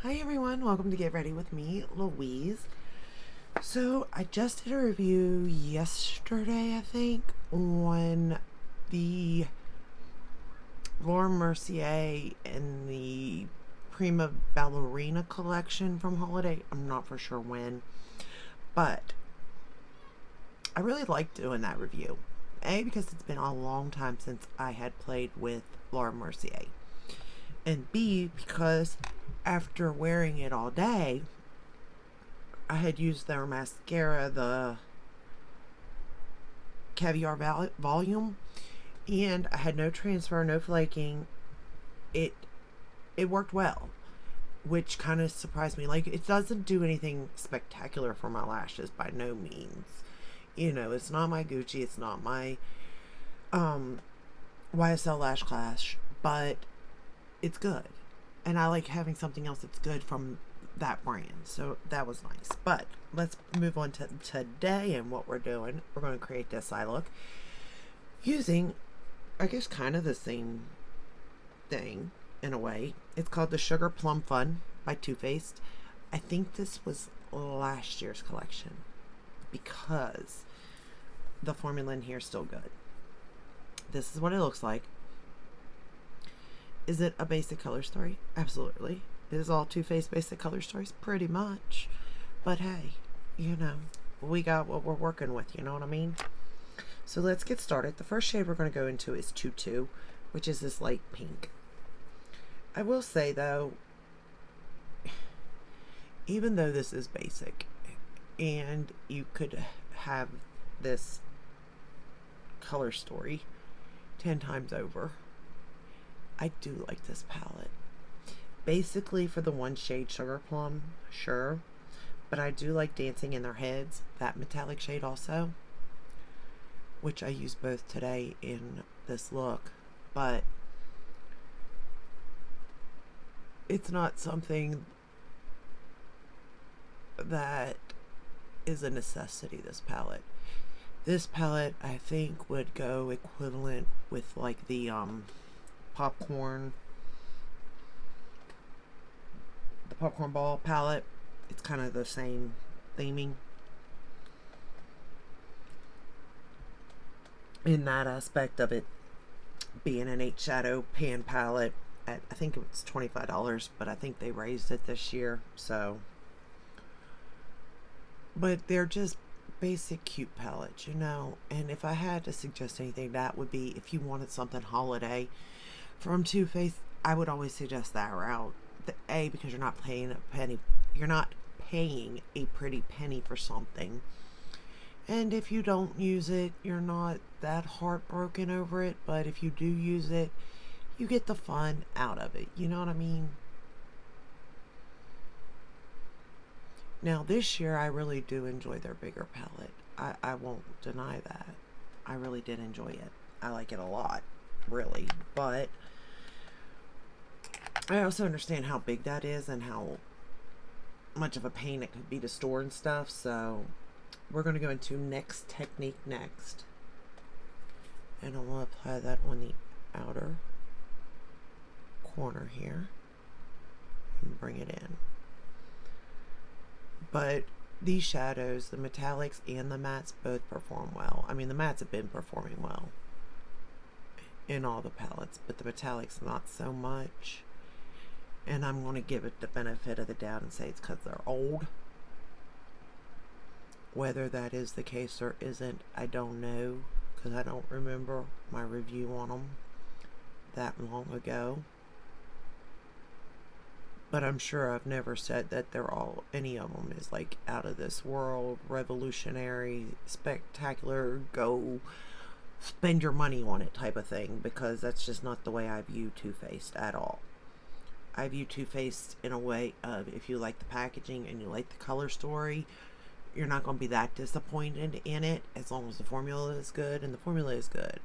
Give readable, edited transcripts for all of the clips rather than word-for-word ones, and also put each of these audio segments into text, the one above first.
Hi everyone, welcome to Get Ready with me, Louise. So I just did a review yesterday, I think, on the Laura Mercier and the Prima Ballerina collection from Holiday. I'm not for sure when, but I really liked doing that review. A, because it's been a long time since I had played with Laura Mercier. And B, because after wearing it all day, I had used their mascara, the Caviar Volume, and I had no transfer, no flaking. It it worked well, which kind of surprised me. Like, it doesn't do anything spectacular for my lashes by no means. You know, it's not my Gucci, it's not my um YSL Lash Clash, but it's good. And I like having something else that's good from that brand. So that was nice. But let's move on to today and what we're doing. We're going to create this eye look using, I guess, kind of the same thing in a way. It's called the Sugar Plum Fun by Too Faced. I think this was last year's collection because the formula in here is still good. This is what it looks like. Is it a basic color story? Absolutely. It is all Too Faced basic color stories, pretty much. But hey, you know, we got what we're working with, you know what I mean? So let's get started. The first shade we're going to go into is 22, which is this light pink. I will say though, even though this is basic, and you could have this color story 10 times over, I do like this palette. Basically for the one shade Sugar Plum, sure. But I do like Dancing in Their Heads, that metallic shade also, which I use both today in this look. But it's not something that is a necessity, this palette. This palette, I think, would go equivalent with like the popcorn ball palette. It's kind of the same theming in that aspect of it being an Eyeshadow pan palette at, I think it's $25, but I think they raised it this year. So, but they're just basic cute palettes, you know. And if I had to suggest anything, that would be, if you wanted something holiday from Too Faced, I would always suggest that route. A, because you're not paying a penny, you're not paying a pretty penny for something, and if you don't use it, you're not that heartbroken over it. But if you do use it, you get the fun out of it, you know what I mean? Now this year I really do enjoy their bigger palette. I won't deny that. I really did enjoy it. I like it a lot, really. But I also understand how big that is and how much of a pain it could be to store and stuff. So we're going to go into Next Technique next. And I want to apply that on the outer corner here and bring it in. But these shadows, the metallics and the mattes, both perform well. I mean, the mattes have been performing well in all the palettes, but the metallics not so much. And I'm going to give it the benefit of the doubt and say it's because they're old. Whether that is the case or isn't, I don't know, because I don't remember my review on them that long ago. But I'm sure I've never said that they're all, any of them is like out of this world, revolutionary, spectacular, go spend your money on it type of thing, because that's just not the way I view Too Faced at all. I view Too Faced in a way of, if you like the packaging and you like the color story, you're not going to be that disappointed in it as long as the formula is good, and the formula is good.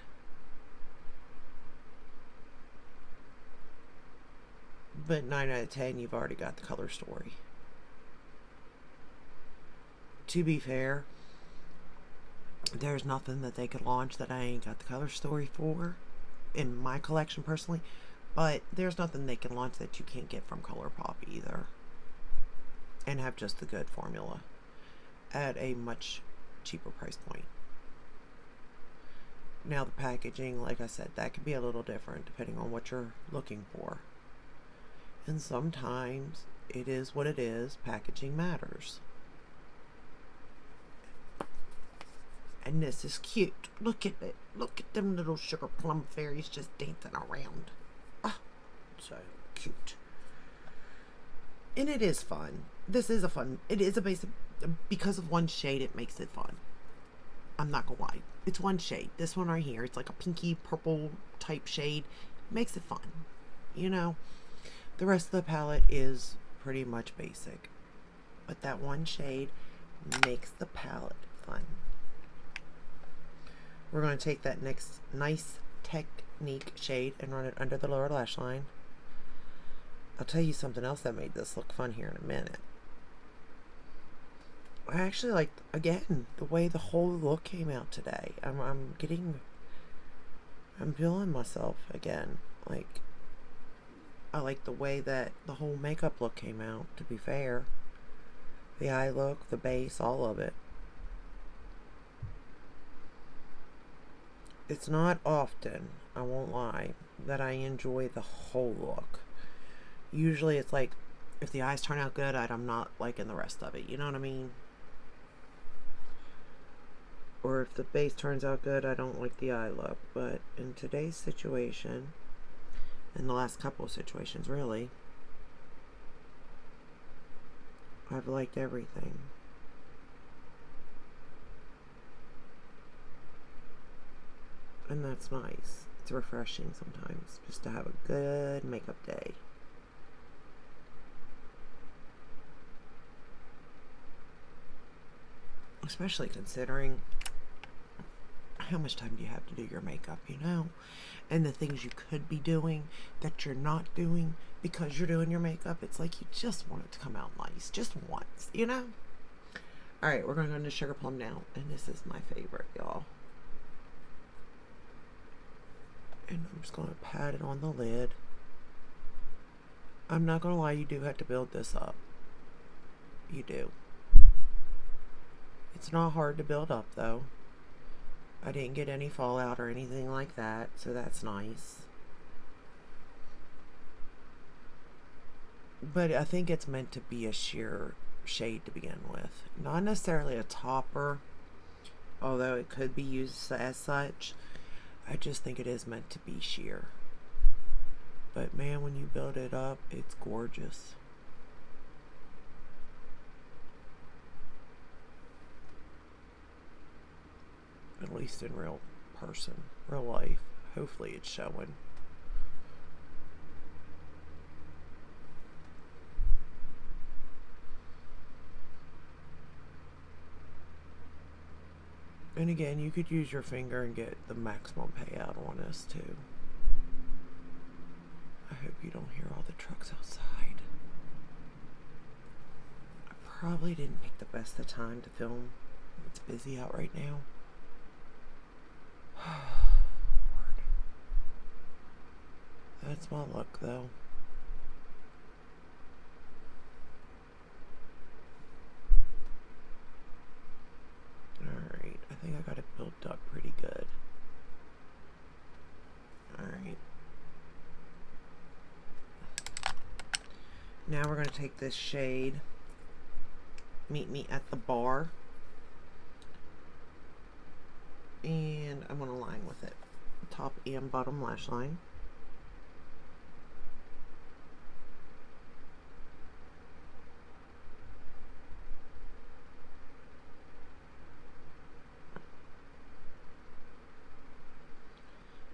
But 9 out of 10, you've already got the color story. To be fair, there's nothing that they could launch that I ain't got the color story for in my collection personally. But there's nothing they can launch that you can't get from ColourPop either. and have just the good formula at a much cheaper price point. Now the packaging, like I said, that could be a little different depending on what you're looking for. And sometimes it is what it is. Packaging matters. And this is cute. Look at it. Look at them little sugar plum fairies just dancing around. Ah, so cute. And it is fun. This is a fun. It is a basic. Because of one shade, it makes it fun. I'm not gonna lie. It's one shade. This one right here. It's like a pinky purple type shade. Makes it fun. You know. The rest of the palette is pretty much basic. But that one shade makes the palette fun. We're going to take that next nice Technique shade and run it under the lower lash line. I'll tell you something else that made this look fun here in a minute. I actually like, again, the way the whole look came out today. I'm feeling myself again. Like, I like the way that the whole makeup look came out, to be fair. The eye look, the base, all of it. It's not often, I won't lie, that I enjoy the whole look. Usually it's like, if the eyes turn out good, I'm not liking the rest of it. You know what I mean? Or if the base turns out good, I don't like the eye look. But in today's situation, in the last couple of situations really, I've liked everything. And that's nice. It's refreshing sometimes just to have a good makeup day. Especially considering how much time do you have to do your makeup, you know? And the things you could be doing that you're not doing because you're doing your makeup. It's like you just want it to come out nice. Just once, you know? Alright, we're going to go into Sugar Plum now. And this is my favorite, y'all. And I'm just going to pat it on the lid. I'm not going to lie, you do have to build this up. You do. It's not hard to build up, though. I didn't get any fallout or anything like that, so that's nice. But I think it's meant to be a sheer shade to begin with. Not necessarily a topper, although it could be used as such. I just think it is meant to be sheer. But man, when you build it up, it's gorgeous. At least in real life. Hopefully it's showing. And again, you could use your finger and get the maximum payout on this too. I hope you don't hear all the trucks outside. I probably didn't pick the best of time to film. It's busy out right now. Lord. That's my look though. Alright, I think I got it built up pretty good. Alright. Now we're going to take this shade, Meet Me at the Bar, and I'm going to line with it. Top and bottom lash line.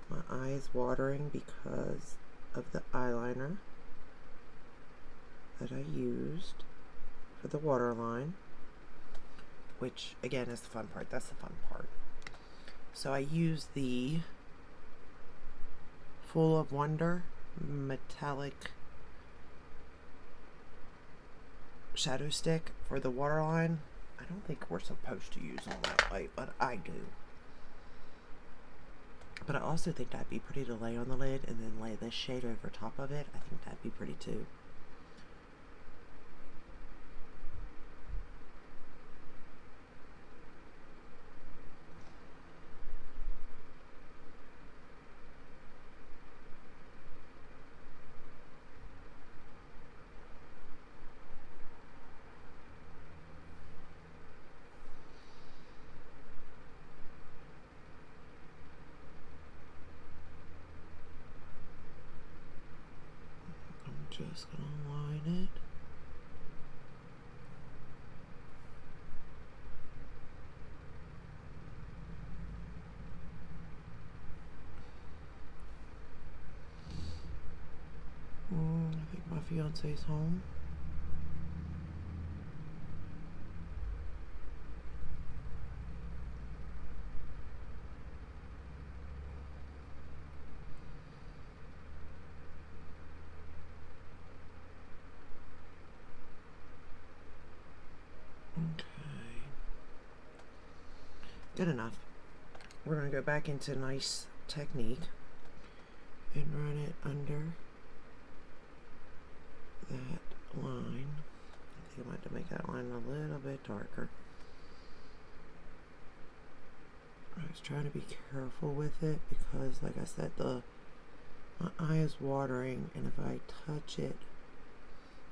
My eye is watering because of the eyeliner that I used for the waterline, which again is the fun part. That's the fun part. So I used the Full of Wonder metallic shadow stick for the waterline. I don't think we're supposed to use them that way, but I do. But I also think that'd be pretty to lay on the lid and then lay this shade over top of it. I think that'd be pretty too. Just gonna line it. I think my fiance's home. Okay. Good enough. We're going to go back into nice technique and run it under that line. I think I might have to make that line a little bit darker. I was trying to be careful with it because, like I said, my eye is watering, and if I touch it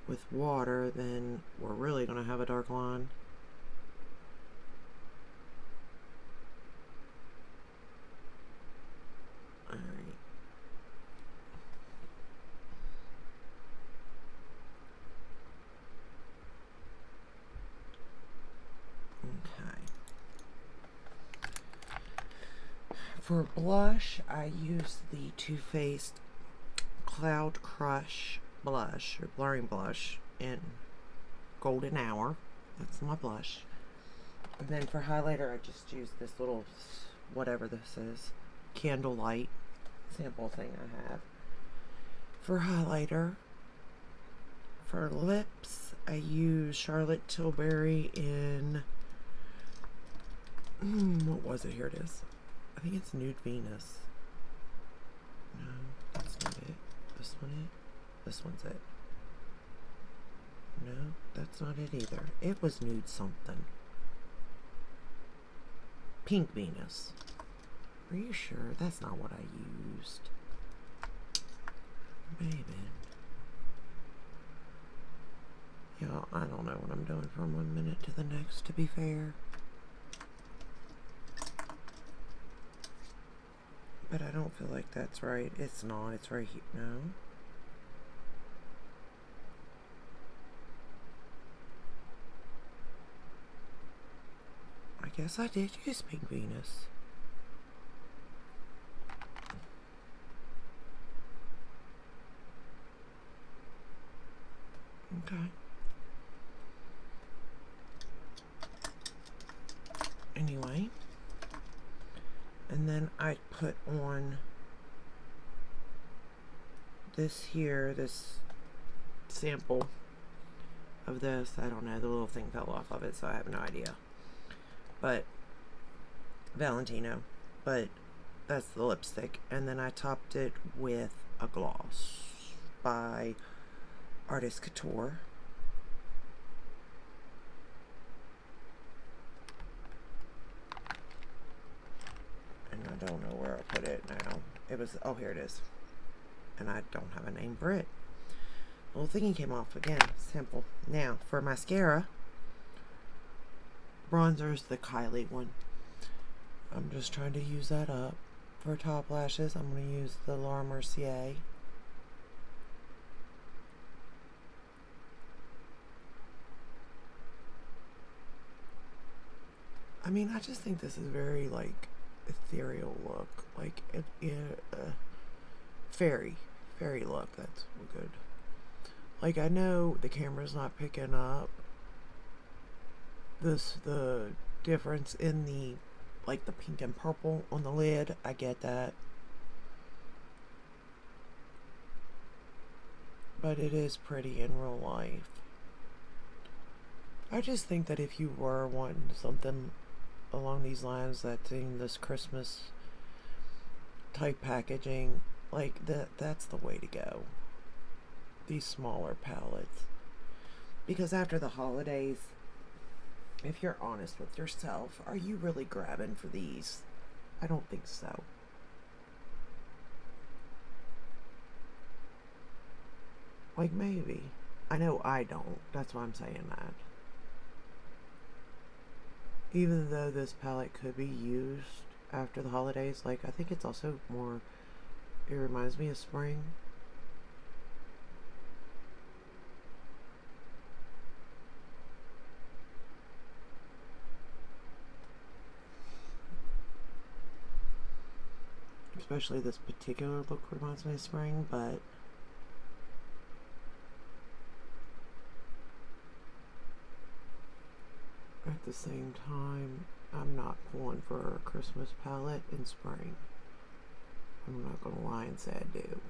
with water, then we're really going to have a dark line. Alright. Okay. For blush, I use the Too Faced Cloud Crush blush, or blurring blush, in Golden Hour. That's my blush. And then for highlighter, I just use this little, whatever this is, Candlelight sample thing I have. For highlighter, for lips, I use Charlotte Tilbury in, what was it? Here it is. I think it's Nude Venus. No, that's not it. This one it? This one's it. No, that's not it either. It was Nude something. Pink Venus. Are you sure? That's not what I used. Maybe. Yeah, I don't know what I'm doing from one minute to the next, to be fair. But I don't feel like that's right. It's not. It's right here. No. I guess I did use Pink Venus. Okay. Anyway. And then I put on this here, this sample of this. I don't know, the little thing fell off of it, so I have no idea. But Valentino, but that's the lipstick. And then I topped it with a gloss by Artist Couture. And I don't know where I put it now. It was, oh, here it is. And I don't have a name for it. The little thingy came off again. Simple. Now, for mascara, bronzer's the Kylie one. I'm just trying to use that up. For top lashes, I'm going to use the Laura Mercier. I mean, I just think this is very, like, ethereal look. Like, fairy look. That's good. Like, I know the camera's not picking up the difference in the, like, the pink and purple on the lid. I get that. But it is pretty in real life. I just think that if you were wanting something along these lines, that's in this Christmas type packaging, like, that's the way to go. These smaller palettes. Because after the holidays, if you're honest with yourself, are you really grabbing for these? I don't think so. Like, maybe. I know I don't. That's why I'm saying that. Even though this palette could be used after the holidays, like, I think it's also more, it reminds me of spring. especially this particular look reminds me of spring, but at the same time, I'm not pulling for a Christmas palette in spring. I'm not gonna lie and say I do.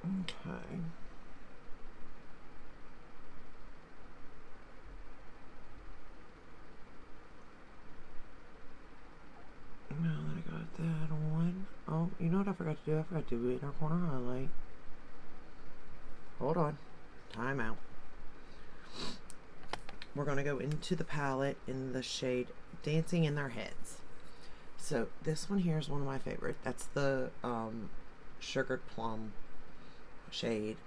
Okay. Now that I got that on. Oh, you know what I forgot to do? I forgot to do inner corner highlight. Hold on. Time out. We're going to go into the palette in the shade Dancing in Their Heads. So this one here is one of my favorite. That's the Sugared Plum shade.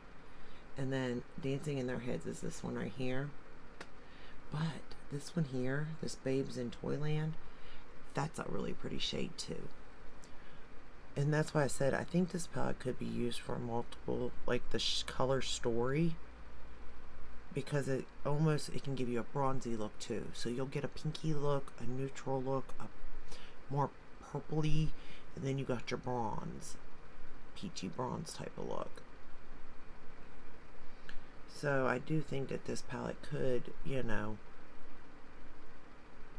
And then Dancing in Their Heads is this one right here. But this one here, this Babes in Toyland, that's a really pretty shade too. And that's why I said I think this palette could be used for multiple, like the color story, because it can give you a bronzy look too. So you'll get a pinky look, a neutral look, a more purpley, and then you got your bronze, peachy bronze type of look. So I do think that this palette could, you know,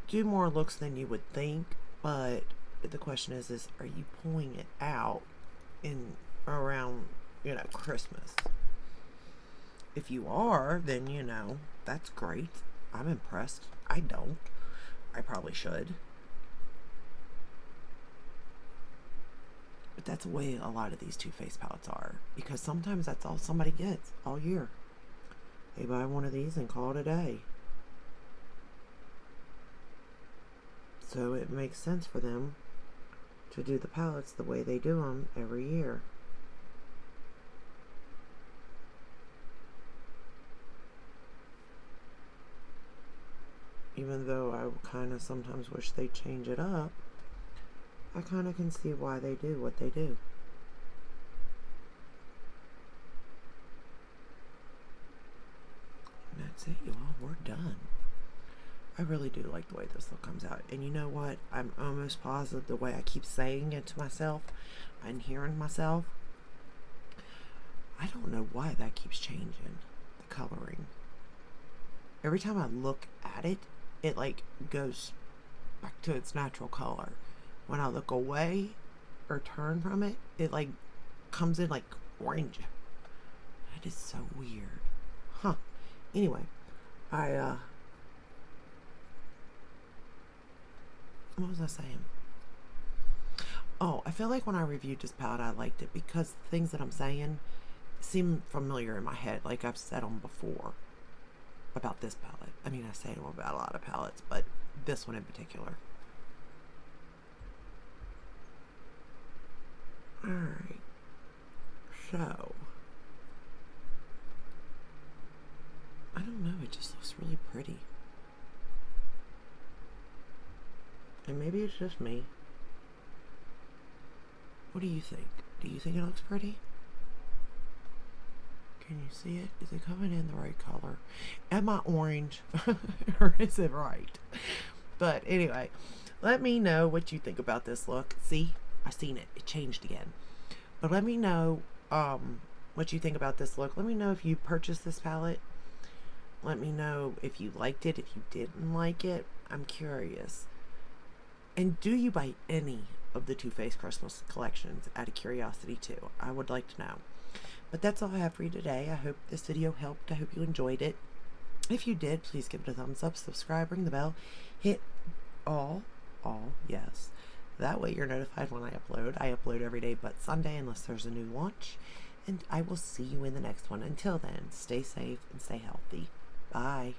do more looks than you would think, but the question is are you pulling it out in around, you know, Christmas? If you are, then, you know, that's great. I'm impressed. I don't. I probably should. But that's the way a lot of these Too Faced palettes are, because sometimes that's all somebody gets all year. They buy one of these and call it a day. So it makes sense for them to do the palettes the way they do them every year. Even though I kind of sometimes wish they change it up, I kind of can see why they do what they do. And that's it, y'all. We're done. I really do like the way this look comes out. And you know what? I'm almost positive the way I keep saying it to myself and hearing myself, I don't know why that keeps changing, the coloring. Every time I look at it, it like goes back to its natural color. When I look away or turn from it, it like comes in like orange. That is so weird. Huh. Anyway, what was I saying? Oh, I feel like when I reviewed this palette, I liked it because the things that I'm saying seem familiar in my head, like I've said them before about this palette. I mean, I say them about a lot of palettes, but this one in particular. Alright. So, I don't know, it just looks really pretty. And maybe it's just me. What do you think? Do you think it looks pretty? Can you see it? Is it coming in the right color? Am I orange? Or is it right? But anyway, let me know what you think about this look. See? I seen it. It changed again. But let me know what you think about this look. Let me know if you purchased this palette. Let me know if you liked it, if you didn't like it. I'm curious. And do you buy any of the Too Faced Christmas collections out of curiosity too? I would like to know. But that's all I have for you today. I hope this video helped. I hope you enjoyed it. If you did, please give it a thumbs up, subscribe, ring the bell, hit all, yes. That way you're notified when I upload. I upload every day but Sunday unless there's a new launch. And I will see you in the next one. Until then, stay safe and stay healthy. Bye.